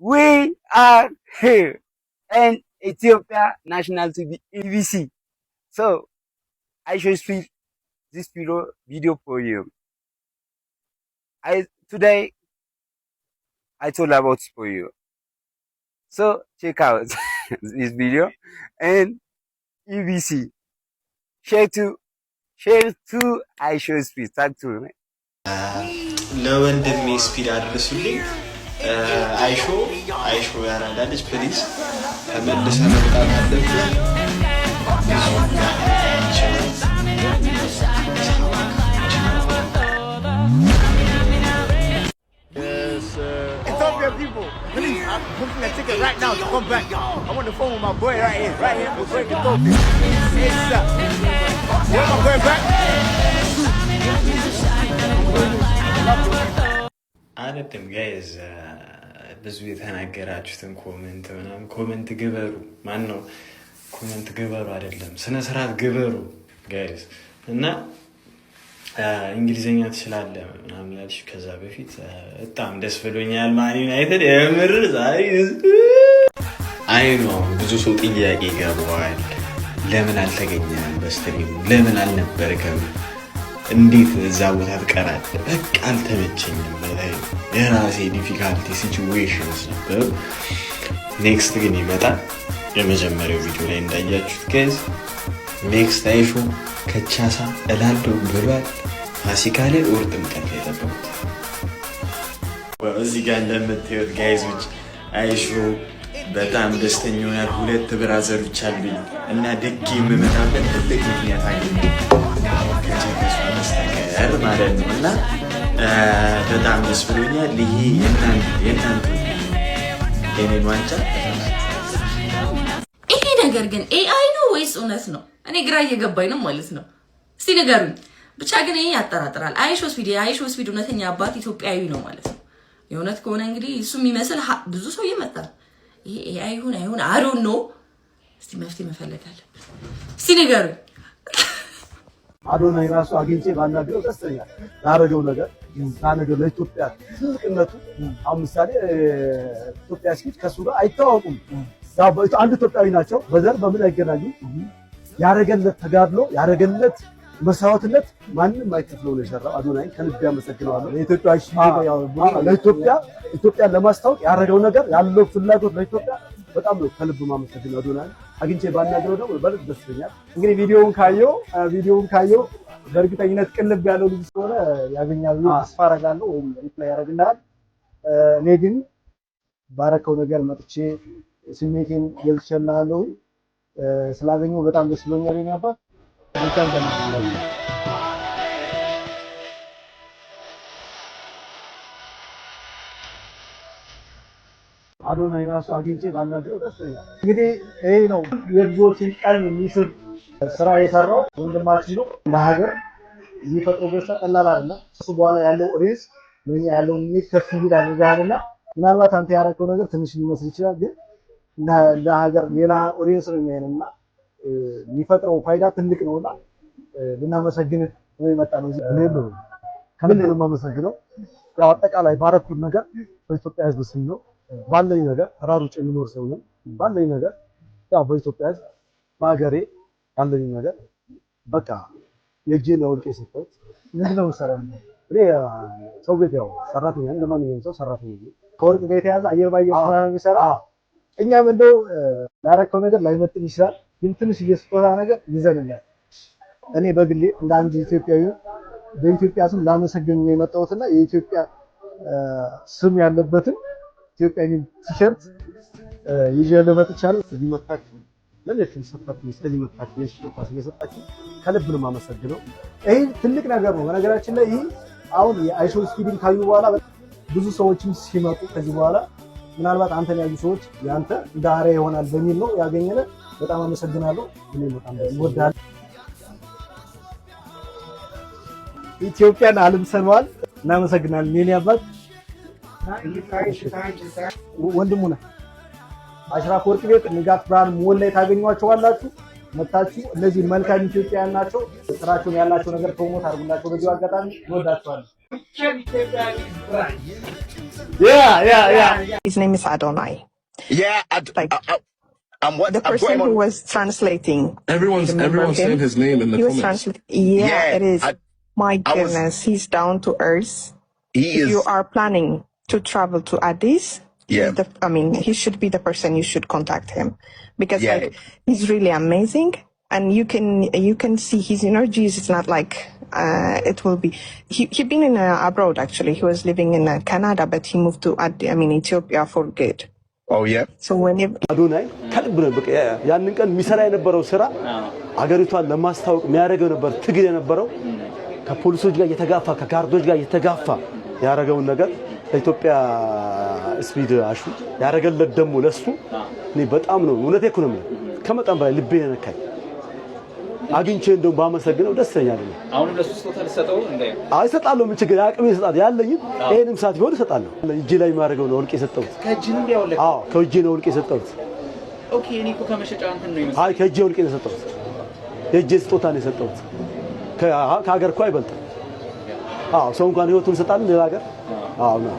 We are here and Ethiopia National TV EBC. So I should speak this video for you. Today I told about for you. So check out this video and EBC. Share to I should speak. Tag to ለወንድሜ ስፒድ አድርሱልኝ። አይሾ ያራዳ ልጅ ፕሊዝ ተመልሰህ መምጣት አለብህ። Ethiopian people, please, I'm booking a ticket right now to come back. I'm on the phone with my boy right here. We're going to Ethiopia. Where am I going back? አይደለም ጋይዝ ብዙ የተናገራችሁትን ኮሜንት ግበሩ። ማን ነው ኮሜንት ግበሩ? አይደለም ስነ ስርዓት ግበሩ ጋይዝ። እና እንግሊዘኛ ትችላለህ ምናምን ያልሽ ከዛ በፊት በጣም ደስ ብሎኛል። ማን ዩናይትድ የምር ዛሬ አይ ነው ብዙ ሰው ጥያቄ ገባዋል። ለምን አልተገኘም? በስትሪም ለምን አልነበረከም? እንዴት እዛ ቦታ ትቀራለህ? በቃ አልተመቸኝም። የራሴ ዲፊካልቲ ሲቹዌሽንስ ነበሩ። ኔክስት ግን ይመጣል። የመጀመሪያው ቪዲዮ ላይ እንዳያችሁት ጋይዝ ኔክስት አይሾ ከቻሳ እላለሁ ብሏል። ፋሲካ ላይ ጥምቀት ላይ ጠበቁት። እዚህ ጋር እንደምታዩት ጋይዞች አይሾ በጣም ደስተኛ ሆናል። 2 ብራዘሮች አሉኝ እና ደግ የምመጣበት ትልቅ ምክንያት አገኘ ከቸከሱ በስተቀር ማለት ነው። እና በጣም ደስ ብሎኛል። ይሄ የእናንተ የኔን ዋንጫ ይሄ ነገር ግን ኤአይ ነው ወይስ እውነት ነው? እኔ ግራ እየገባኝ ነው ማለት ነው። እስቲ ንገሩኝ። ብቻ ግን ይሄ ያጠራጥራል። አይሾ ስፒድ እውነተኛ አባት ኢትዮጵያዊ ነው ማለት ነው። የእውነት ከሆነ እንግዲህ እሱ የሚመስል ብዙ ሰው ይመጣል። ይሄ ኤአይ አይሁን አዶን ነው። እስቲ መፍትሄ መፈለግ አለብን። እስቲ ንገሩኝ። አዶናይ ራሱ አግኝቼ ባናገረው ደስተኛ ያደረገው ነገር ለኢትዮጵያ ትልቅነቱ። አሁን ምሳሌ ኢትዮጵያ ሲት ከሱ ጋር አይተዋወቁም። አንድ ኢትዮጵያዊ ናቸው። በዘር በምን አይገናኙ። ያረገለት ተጋድሎ ያረገለት መስዋዕትነት ማንንም አይከፍለው ነው የሰራው። አዶናይ ከልብ ያመሰግነዋለሁ። ኢትዮጵያን ለማስታወቅ ያረገው ነገር ያለው ፍላጎት ለኢትዮጵያ በጣም ነው ከልብ ማመሰግነው። አዶናይ አግኝቼ ባናገረው ደግሞ በልብ ደስ ይለኛል። እንግዲህ ቪዲዮውን ካየው በእርግጠኝነት ቅልብ ያለው ልጅ ስለሆነ ያገኛል ተስፋ አደርጋለሁ፣ ወይም ሪፕላይ ያደርግልናል። እኔ ግን ባረከው ነገር መጥቼ ስሜቴን ገልጬልሃለሁ። ስላገኘው በጣም ደስ ብሎኛል። የኔ አባት በጣም ተናግሯል። አዶናይ ራሱ አግኝቼ ባናገረው ደስ ይለኛል። እንግዲህ ይሄ ነው የልጆችን ቀን የሚስብ ስራ የሰራው ወንድማችን ነው። ለሀገር የሚፈጥረው ገጽታ ቀላል አይደለም። እሱ በኋላ ያለው ኦዲየንስ ለኛ ያለው ከፍ ይላል አድርጋልና ምናልባት አንተ ያደረከው ነገር ትንሽ ሊመስል ይችላል፣ ግን ለሀገር ሌላ ኦዲየንስ ነው የሚያየንና የሚፈጥረው ፋይዳ ትልቅ ነውና ልናመሰግን ነው የመጣ ነው። ነው ከምን ነው የማመሰግነው። ያው አጠቃላይ ባረኩት ነገር በኢትዮጵያ ሕዝብ ስም ነው። ባለኝ ነገር ተራሩጭ የሚኖር ሰው ነው። ባለኝ ነገር ያው በኢትዮጵያ ሕዝብ በሀገሬ ያለኝ ነገር በቃ የጄን አውልቄ ሰጥቶት ምንድነው ሰራው። እኔ ሰው ቤት ያው ሰራተኛ እንደማንኛውም ሰው ሰራተኛ ነኝ። ከወርቅ ጋር የተያዘ አየር ባየር ነው የሚሰራ። እኛም እንደው ላረከው ነገር ላይመጥን ይችላል፣ ግን ትንሽ እየስጦታ ነገር ይዘንኛል። እኔ በግሌ እንደ አንድ ኢትዮጵያዊ በኢትዮጵያ ስም ላመሰግን ነው የመጣሁትና የኢትዮጵያ ስም ያለበትን ኢትዮጵያዊ ቲሸርት ይዤ ለመጥቻለሁ። እዚህ መጣችሁ ለሌሎችም ሰጣችሁ ስለዚህ መጣችሁ የሽፋስ እየሰጣችሁ ከልብ ነው የማመሰግነው። ይሄ ትልቅ ነገር ነው። በነገራችን ላይ ይሄ አሁን የአይሾ ስፒድን ካዩ በኋላ ብዙ ሰዎችም ሲመጡ ከዚህ በኋላ ምናልባት አንተን ያዩ ሰዎች ያንተ እንደ አርአያ ይሆናል በሚል ነው ያገኘነ። በጣም አመሰግናለሁ። እኔ በጣም ወዳለሁ። ኢትዮጵያን አልምሰነዋል። እናመሰግናለን። የኔ አባት ወንድሙ ነህ። አሽራፍ ወርቅ ቤት ንጋት ብርሃን ሞል ላይ ታገኟቸዋላችሁ። መታችሁ እነዚህ መልካም ኢትዮጵያውያን ናቸው። ስራቸውን ያላቸው ነገር ፕሮሞት አድርጉላቸው። በዚህ አጋጣሚ እንወዳቸዋለን። Yeah. His name is Adonai. Yeah, I'm what? The person who was translating. Everyone's saying his name in the He was comments. translating. Yeah, it is. My I was- goodness, he's down to earth. He If is. you are planning to travel to Addis, Yeah. he should be the person you should contact him, because Yeah. like he's really amazing, and you can see his energy is not like it will be. He been in abroad actually. He was living in Canada, but he moved to Ethiopia for good. Oh yeah. So whenever አዶናይ ከልብ ነው በቃ ያንን ቀን የሚሰራ የነበረው ስራ አገሪቷን ለማስታወቅ የሚያደርገው ነበር ትግል የነበረው ከፖሊሶች ጋር እየተጋፋ ከጋርዶች ጋር እየተጋፋ ያደረገውን ነገር ለኢትዮጵያ ስፒድ አሹ ያደረገለት ደግሞ ለሱ እኔ በጣም ነው እውነቴ እኮ ነው ከመጣም በላይ ልቤ ነካኝ አግኝቼ እንደው ባመሰግነው ደስተኛ ነኝ አሁን ለሱ ስጦታ ልሰጠው እንዴ አይሰጣለሁ ምን ችግር አቅም ይሰጣል ያለኝ ይሄንም ሰዓት ቢሆን እሰጣለሁ እጄ ላይ ማድረገው ነው ወልቄ የሰጠሁት ከእጅ ነው ያወለቀ አዎ ከእጄ ነው ወልቄ የሰጠሁት ኦኬ እኔ እኮ ከመሸጫ እንትን ነው ይመስል አይ ከእጄ ወልቄ ነው የሰጠሁት የእጄ ስጦታ ነው የሰጠሁት ከሀገር እኮ አይበልጥም አዎ ሰው እንኳን ህይወቱን ይሰጣል ሌላ ሀገር አዎ ነው